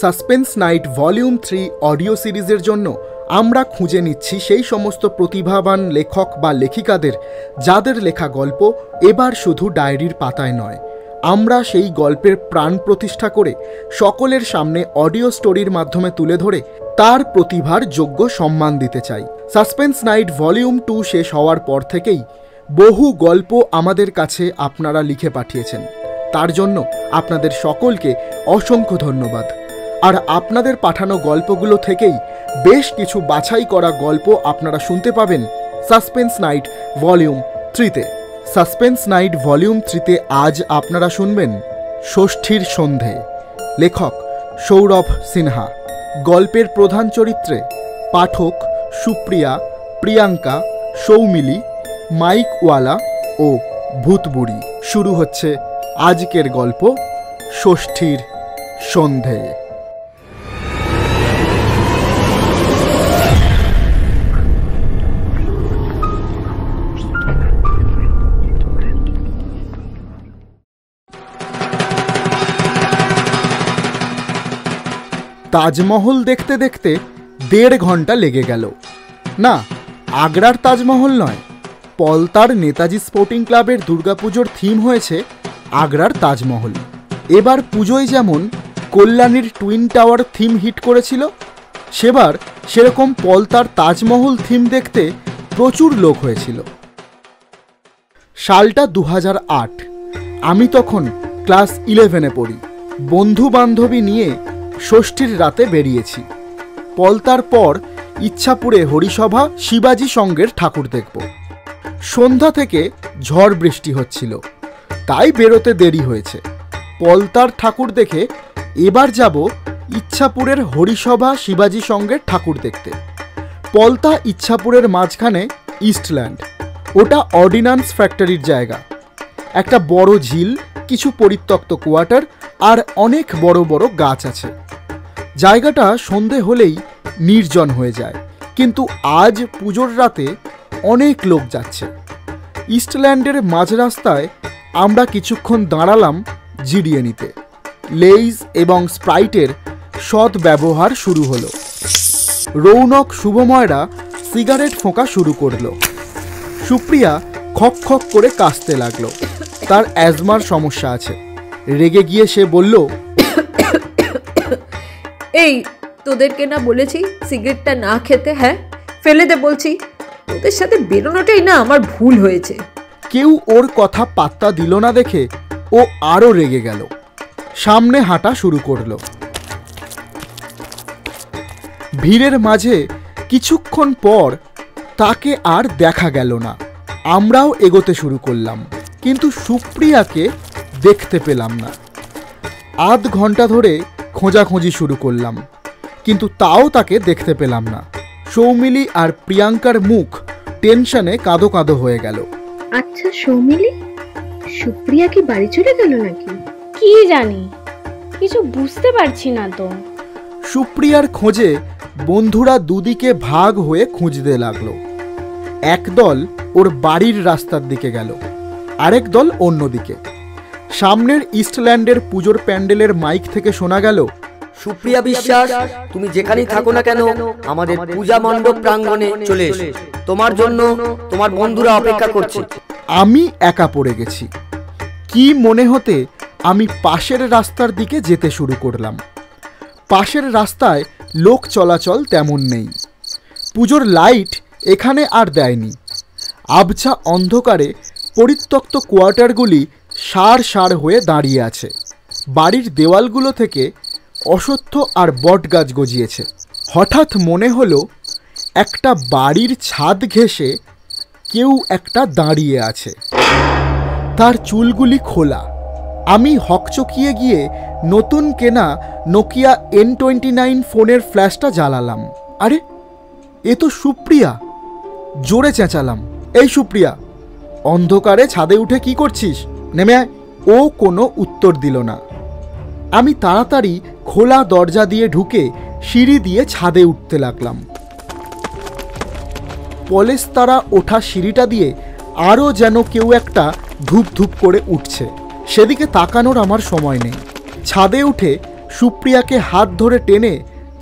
Suspense night volume 3 audio সিরিজের জন্য আমরা খুঁজে নিচ্ছি সেই সমস্ত প্রতিভাবান লেখক বা লেখিকাদের যাদের লেখা গল্প এবার শুধু ডায়েরির পাতায় নয়, আমরা সেই গল্পের প্রাণ প্রতিষ্ঠা করে সকলের সামনে অডিও স্টোরির মাধ্যমে তুলে ধরে তার প্রতিভার যোগ্য সম্মান দিতে চাই। সাসপেন্স নাইট ভলিউম 2 শেষ হওয়ার পর থেকেই বহু গল্প আমাদের কাছে আপনারা লিখে পাঠিয়েছেন, তার জন্য আপনাদের সকলকে অসংখ্য ধন্যবাদ। আর আপনাদের পাঠানো গল্পগুলো থেকেই বেশ কিছু বাছাই করা গল্প আপনারা শুনতে পাবেন সাসপেন্স নাইট ভলিউম 3-তে। সাসপেন্স নাইট ভলিউম 3-তে আজ আপনারা শুনবেন ষষ্ঠীর সন্ধে, লেখক সৌরভ সিনহা। গল্পের প্রধান চরিত্রে পাঠক সুপ্রিয়া, প্রিয়াঙ্কা, সৌমিলি, মাইকওয়ালা ও ভূতবুড়ি। শুরু হচ্ছে আজকের গল্প ষষ্ঠীর সন্ধে। তাজমহল দেখতে দেখতে 1.5 ঘন্টা লেগে গেল। না, আগ্রার তাজমহল নয়, পলতার নেতাজি স্পোর্টিং ক্লাবের দুর্গাপুজোর থিম হয়েছে আগ্রার তাজমহল। এবার পুজোয় যেমন কল্যাণীর টুইন টাওয়ার থিম হিট করেছিল, সেবার সেরকম পলতার তাজমহল থিম দেখতে প্রচুর লোক হয়েছিল। সালটা 2008। আমি তখন ক্লাস 11-এ পড়ি। বন্ধু বান্ধবী নিয়ে ষষ্ঠীর রাতে বেরিয়েছি। পলতার পর ইচ্ছাপুরে হরিসভা, শিবাজি সঙ্গের ঠাকুর দেখব। সন্ধ্যা থেকে ঝড় বৃষ্টি হচ্ছিল, তাই বেরোতে দেরি হয়েছে। পলতার ঠাকুর দেখে এবার যাব ইচ্ছাপুরের হরিসভা, শিবাজি সঙ্গের ঠাকুর দেখতে। পলতা ইচ্ছাপুরের মাঝখানে ইস্টল্যান্ড, ওটা অর্ডিন্যান্স ফ্যাক্টরির জায়গা। একটা বড় ঝিল, কিছু পরিত্যক্ত কোয়ার্টার আর অনেক বড় বড় গাছ আছে। জায়গাটা সন্ধে হলেই নির্জন হয়ে যায়, কিন্তু আজ পুজোর রাতে অনেক লোক যাচ্ছে। ইস্টল্যান্ডের মাঝ রাস্তায় আমরা কিছুক্ষণ দাঁড়ালাম জিরিয়ে নিতে। লেইজ এবং স্প্রাইটের সৎ ব্যবহার শুরু হলো। রৌনক শুভময়রা সিগারেট ফোঁকা শুরু করলো। সুপ্রিয়া খক খক করে কাশতে লাগলো। তার অ্যাজমার সমস্যা আছে। রেগে গিয়ে সে বলল, এই তোদেরকে না বলেছি সিগারেটটা না খেতে? হ্যাঁ, ফেলে দে বলছি। তোদের সাথে বেরোনোটাই না আমার ভুল হয়েছে। কেউ ওর কথা পাত্তা দিল না দেখে ও আরো রেগে গেল। সামনে হাঁটা শুরু করলো। ভিড়ের মাঝে কিছুক্ষণ পর তাকে আর দেখা গেল না। আমরাও এগোতে শুরু করলাম, কিন্তু সুপ্রিয়াকে দেখতে পেলাম না। আধ ঘন্টা ধরে খোঁজাখুঁজি শুরু করলাম, কিন্তু তাও তাকে দেখতে পেলাম না। সৌমিলি আর প্রিয়াঙ্কার মুখ টেনশনে কাঁদো কাঁদো হয়ে গেল। আচ্ছা সৌমিলি, সুপ্রিয়া কি বাড়ি চলে গেল নাকি? কি জানি, কিছু বুঝতে পারছি না তো। সুপ্রিয়ার খোঁজে বন্ধুরা দুদিকে ভাগ হয়ে খুঁজতে লাগলো। একদল ওর বাড়ির রাস্তার দিকে গেল, আরেক দল অন্যদিকে। সামনের ইস্টল্যান্ডের পুজোর প্যান্ডেলের মাইক থেকে শোনা গেল, সুপ্রিয়া বিশ্বাস, তুমি যেখানেই থাকো না কেন আমাদের পূজা মণ্ডপ প্রাঙ্গণে চলে এসো। তোমার জন্য তোমার বন্ধুরা অপেক্ষা করছে। আমি একা পড়ে গেছি। কি মনে হতে আমি পাশের রাস্তার দিকে যেতে শুরু করলাম। পাশের রাস্তায় লোক চলাচল তেমন নেই। পুজোর লাইট এখানে আর দেয়নি। আবছা অন্ধকারে পরিত্যক্ত কোয়ার্টারগুলি সার সার হয়ে দাঁড়িয়ে আছে। বাড়ির দেওয়ালগুলো থেকে অশ্বত্থ আর বট গাছ গজিয়েছে। হঠাৎ মনে হলো একটা বাড়ির ছাদ ঘেঁষে কেউ একটা দাঁড়িয়ে আছে। তার চুলগুলি খোলা। আমি হকচকিয়ে গিয়ে নতুন কেনা নোকিয়া N29 ফোনের ফ্ল্যাশটা জ্বালালাম। আরে, এ তো সুপ্রিয়া। জোরে চেঁচালাম, এই সুপ্রিয়া, অন্ধকারে ছাদে উঠে কি করছিস? নেমে আয়। ও কোনো উত্তর দিল না। আমি তাড়াতাড়ি খোলা দরজা দিয়ে ঢুকে সিঁড়ি দিয়ে ছাদে উঠতে লাগলাম। পলেস্তারা ওঠা সিঁড়িটা দিয়ে আরও যেন কেউ একটা ধূপ ধূপ করে উঠছে। সেদিকে তাকানোর আমার সময় নেই। ছাদে উঠে সুপ্রিয়াকে হাত ধরে টেনে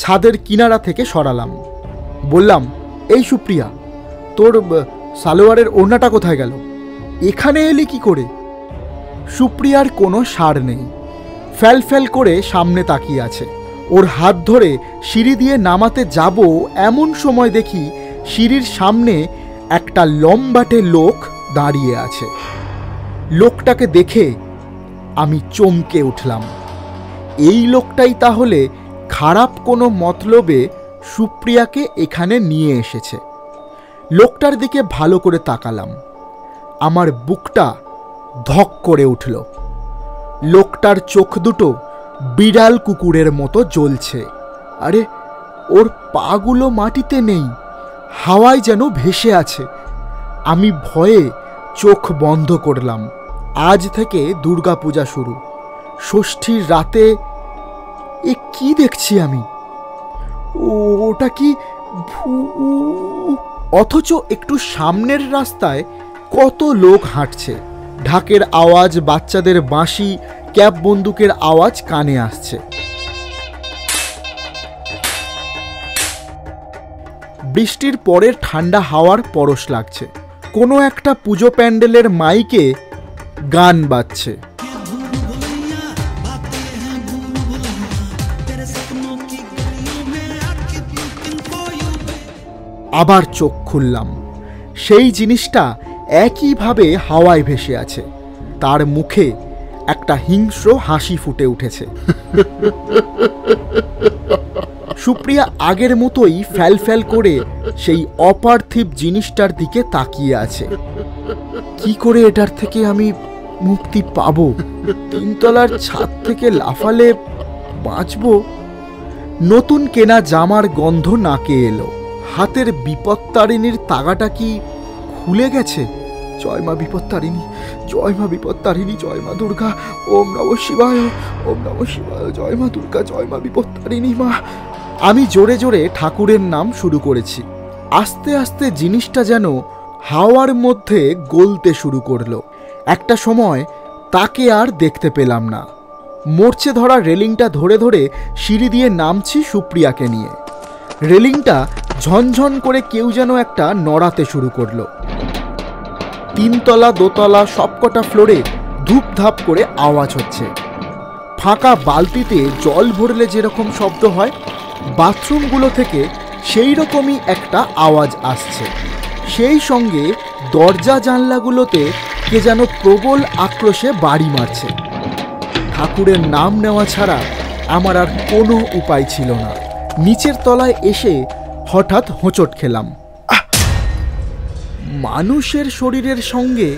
ছাদের কিনারা থেকে সরালাম। বললাম, এই সুপ্রিয়া, তোর সালোয়ারের ওড়নাটা কোথায় গেল? এখানে এলি কি করে? সুপ্রিয়ার কোনো সাড় নেই, ফ্যাল ফ্যাল করে সামনে তাকিয়ে আছে। ওর হাত ধরে সিঁড়ি দিয়ে নামাতে যাব এমন সময় দেখি সিঁড়ির সামনে একটা লম্বাটে লোক দাঁড়িয়ে আছে। লোকটাকে দেখে আমি চমকে উঠলাম। এই লোকটাই তাহলে খারাপ কোনো মতলবে সুপ্রিয়াকে এখানে নিয়ে এসেছে। লোকটার দিকে ভালো করে তাকালাম, আমার বুকটা ধক করে উঠল। লোকটার চোখ দুটো বিড়াল কুকুরের মতো জ্বলছে। আরে, ওর পাগুলো মাটিতে নেই, হাওয়ায় যেন ভেসে আছে। আমি ভয়ে চোখ বন্ধ করলাম। আজ থেকে দুর্গাপূজা শুরু, ষষ্ঠীর রাতে এ কি দেখছি আমি? ওটা কি অথচ একটু সামনের রাস্তায় কত লোক হাঁটছে, ঢাকের আওয়াজ, বাচ্চাদের বাঁশি, ক্যাপ বন্দুকের আওয়াজ কানে আসছে। বৃষ্টির পরের ঠান্ডা হাওয়ার পরশ লাগছে। কোনো একটা পুজো প্যান্ডেলের মাইকে গান বাজছে। আবার চোখ খুললাম, সেই জিনিসটা একইভাবে হাওয়ায় ভেসে আছে। তার মুখে একটা হিংস্র হাসি ফুটে উঠেছে। সুপ্রিয়া আগের মতোই ফ্যাল ফ্যাল করে সেই অপার্থিব জিনিসটার দিকে তাকিয়ে আছে। কি করে এটার থেকে আমি মুক্তি পাবো? তিনতলার ছাদ থেকে লাফালে বাঁচবো? নতুন কেনা জামার গন্ধ নাকে এলো। হাতের বিপত্তারিণীর তাগাটা কি খুলে গেছে? জয় মা বিপত্তারিণী, জয় মা বিপত্তারিণী, জয় মা দুর্গা, ওম নমঃ শিবায়, ওম নমঃ শিবায়, জয় মা দুর্গা, জয় মা বিপত্তারিণী মা। আমি জোরে জোরে ঠাকুরের নাম শুরু করেছি। আস্তে আস্তে জিনিসটা যেন হাওয়ার মধ্যে গলতে শুরু করলো। একটা সময় তাকে আর দেখতে পেলাম না। মরচে ধরা রেলিংটা ধরে ধরে সিঁড়ি দিয়ে নামছি সুপ্রিয়াকে নিয়ে। রেলিংটা ঝনঝন করে কেউ যেন একটা নড়াতে শুরু করলো। তিনতলা, দোতলা সবকটা ফ্লোরে ধূপধাপ করে আওয়াজ হচ্ছে। ফাঁকা বালতিতে জল ভরলে যেরকম শব্দ হয়, বাথরুমগুলো থেকে সেই রকমই একটা আওয়াজ আসছে। সেই সঙ্গে দরজা জানলাগুলোতে কে যেন প্রবল আক্রোশে বাড়ি মারছে। ঠাকুরের নাম নেওয়া ছাড়া আমার আর কোনো উপায় ছিল না। নিচের তলায় এসে হঠাৎ হোঁচট খেলাম। মানুষের শরীরের সঙ্গে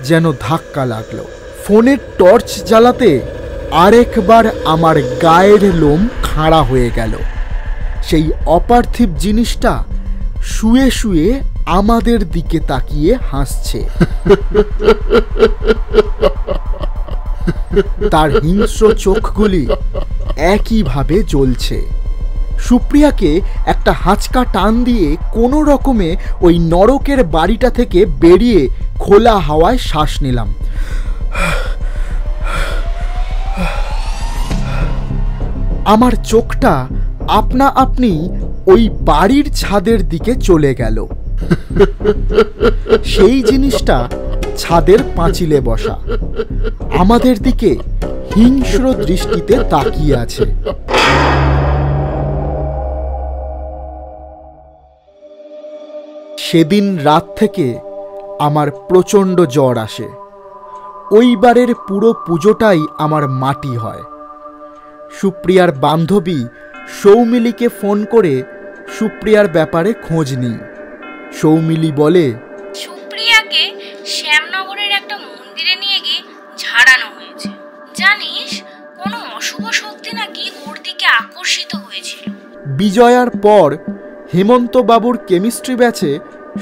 যেন ধাক্কা লাগলো। ফোনের টর্চ জ্বালাতে আরেকবার আমার গায়ের লোম খাড়া হয়ে গেল। সেই অপার্থিব জিনিসটা শুয়ে শুয়ে আমাদের দিকে তাকিয়ে হাসছে। তার হিংস্র চোখগুলি একইভাবে জ্বলছে। সুপ্রিয়াকে একটা হাঁচকা টান দিয়ে কোনো রকমে ওই নরকের বাড়িটা থেকে বেরিয়ে খোলা হাওয়ায় শ্বাস নিলাম। আমার চোখটা আপনা আপনি ওই বাড়ির ছাদের দিকে চলে গেল। সেই জিনিসটা ছাদের পাঁচিলে বসা, আমাদের দিকে হিংস্র দৃষ্টিতে তাকিয়ে আছে। সেদিন রাত থেকে আমার প্রচণ্ড জ্বর আসে। ওইবারের পুরো পুজোটাই আমার মাটি হয়। সুপ্রিয়ার বান্ধবী সৌমিলিকে ফোন করে সুপ্রিয়ার ব্যাপারে খোঁজ নিই। সৌমিলি বলে, সুপ্রিয়াকে শ্যামনগরের একটা মন্দিরে নিয়ে গিয়ে ঝাড়ানো হয়েছে। জানিস, কোনো অশুভ শক্তি নাকি ওর দিকে আকর্ষিত হয়েছিল। বিজয়ার পর হেমন্ত বাবুর কেমিস্ট্রি ব্যাচে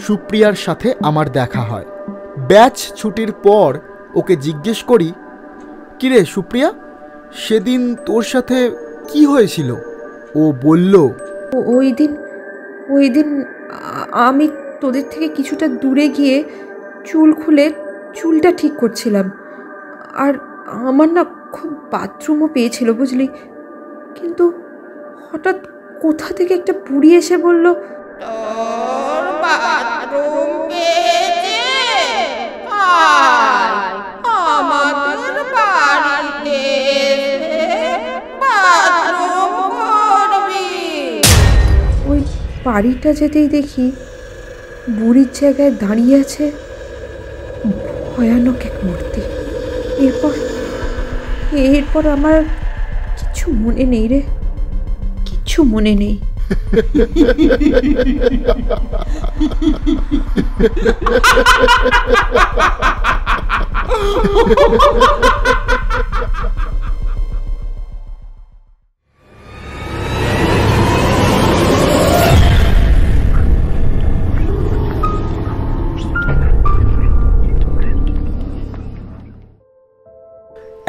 সুপ্রিয়ার সাথে আমার দেখা হয়। ব্যাচ ছুটির পর ওকে জিজ্ঞেস করি, কিরে সুপ্রিয়া, সেদিন তোর সাথে কি হয়েছিল? ও বলল, ওই দিন আমি তোদের থেকে কিছুটা দূরে গিয়ে চুল খুলে চুলটা ঠিক করছিলাম। আর আমার না খুব বাথরুমও পেয়েছিল, বুঝলি? কিন্তু হঠাৎ কোথা থেকে একটা বুড়ি এসে বলল, তোর বাথরুম পেয়েছে, আয় আমাদের বাড়িতে এসে বাথরুম করবি। ওই বাড়িটা যেতেই দেখি বুড়ির জায়গায় দাঁড়িয়ে আছে ভয়ানক এক মূর্তি। এরপর আমার কিছু মনে নেই রে, কিছু মনে নেই।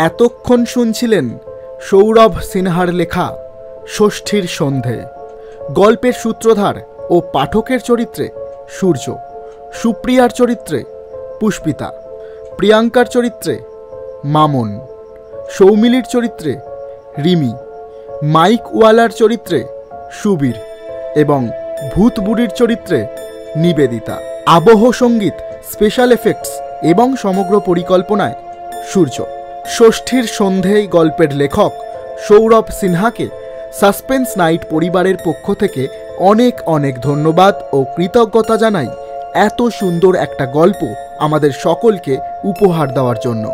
এতক্ষণ শুনছিলেন সৌরভ সিনহার লেখা ষষ্ঠীর সন্ধে। গল্পের সূত্রধার ও পাঠকের চরিত্রে সূর্য, সুপ্রিয়ার চরিত্রে পুষ্পিতা, প্রিয়াঙ্কার চরিত্রে মামন, সৌমিলির চরিত্রে রিমি, মাইক ওয়ালার চরিত্রে সুবীর এবং ভূত বুড়ির চরিত্রে নিবেদিতা। আবহ সঙ্গীত, স্পেশাল এফেক্টস এবং সমগ্র পরিকল্পনায় সূর্য। ষষ্ঠীর সন্ধেয় গল্পের লেখক সৌরভ সিনহাকে সাসপেন্স নাইট পরিবারের পক্ষ থেকে অনেক অনেক ধন্যবাদ ও কৃতজ্ঞতা জানাই এত সুন্দর একটা গল্প আমাদের সকলকে উপহার দেওয়ার জন্য।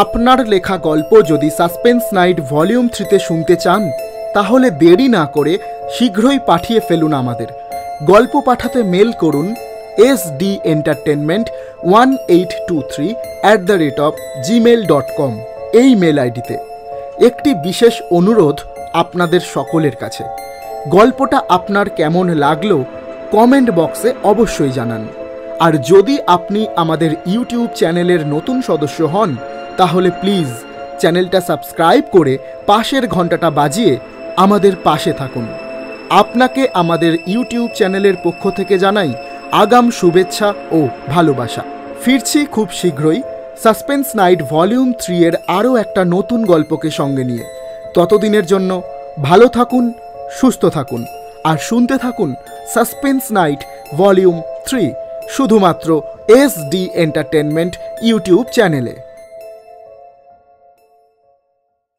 আপনার লেখা গল্প যদি সাসপেন্স নাইট ভলিউম 3-তে শুনতে চান তাহলে দেরি না করে শীঘ্রই পাঠিয়ে ফেলুন আমাদের। গল্প পাঠাতে মেল করুন sdentertainment1823@gmail.com এই মেল আইডিতে। একটি বিশেষ অনুরোধ আপনাদের সকলের কাছে, গল্পটা আপনার কেমন লাগলো কমেন্ট বক্সে অবশ্যই জানান। আর যদি আপনি আমাদের ইউটিউব চ্যানেলের নতুন সদস্য হন তাহলে প্লিজ চ্যানেলটা সাবস্ক্রাইব করে পাশের ঘন্টাটা বাজিয়ে আমাদের পাশে থাকুন। আপনাকে আমাদের ইউটিউব চ্যানেলের পক্ষ থেকে জানাই আগাম শুভেচ্ছা ও ভালোবাসা। ফিরছি খুব শীঘ্রই সাসপেন্স নাইট ভলিউম 3 এর আরও একটা নতুন গল্পকে সঙ্গে নিয়ে। ততদিনের জন্য ভালো থাকুন, সুস্থ থাকুন আর শুনতে থাকুন সাসপেন্স নাইট ভলিউম 3 শুধুমাত্র SD এন্টারটেনমেন্ট ইউটিউব চ্যানেলে।